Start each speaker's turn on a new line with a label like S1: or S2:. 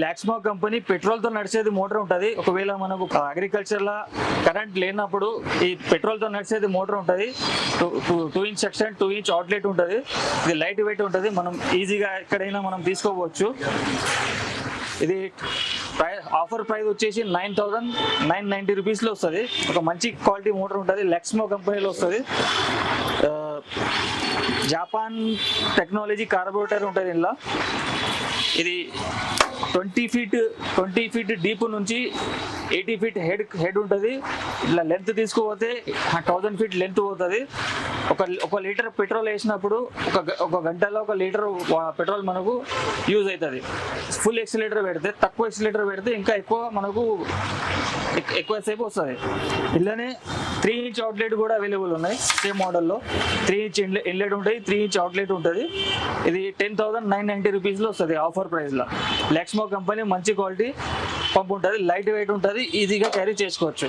S1: లాక్స్మో company petrol తో నడిచేది motor ఉంటుంది. ఒకవేళ మనకు అగ్రికల్చర్ లా కరెంట్ లేనప్పుడు ఈ పెట్రోల్ తో నడిచేది మోటార్ ఉంటుంది. 2 ఇంచ్ సెక్షన్, 2 ఇంచ్ అవుట్లెట్ ఉంటుంది. ఇది లైట్ వెయిట్ ఉంటుంది, మనం ఈజీగా ఎక్కడైనా మనం తీసుకోవచ్చు. ఇది ఆఫర్ ప్రైస్ వచ్చేసి 9,990 రూపీస్లో వస్తుంది. ఒక మంచి క్వాలిటీ మోటార్ ఉంటుంది, లాక్స్మో కంపెనీలో వస్తుంది. జపాన్ టెక్నాలజీ కార్బోరేటర్ ఉంటుంది ఇందులో. ఇది 20 ఫీట్ డీప్ నుంచి 80 ఫీట్ హెడ్ ఉంటుంది. ఇట్లా లెంత్ తీసుకుపోతే 1000 ఫీట్ లెంత్ పోతుంది. ఒక లీటర్ పెట్రోల్ వేసినప్పుడు ఒక గంటలో 1 లీటర్ పెట్రోల్ మనకు యూజ్ అవుతుంది. ఫుల్ ఎక్సిలేటర్ పెడితే, తక్కువ ఎక్సిలేటర్ పెడితే ఇంకా ఎక్కువసేపు వస్తుంది. ఇలానే 3 ఇంచ్ అవుట్లెట్ కూడా అవైలబుల్ ఉన్నాయి. సేమ్ మోడల్లో 3 ఇంచ్ ఇన్లెట్ ఉంటుంది, 3 ఇంచ్ అవుట్లెట్ ఉంటుంది. ఇది 10,990 రూపీస్లో వస్తుంది ఆఫర్ ప్రైస్లో. లాక్స్మో కంపెనీ మంచి క్వాలిటీ పంప్ ఉంటుంది, లైట్ వెయిట్ ఉంటుంది, ఈజీగా క్యారీ చేసుకోవచ్చు.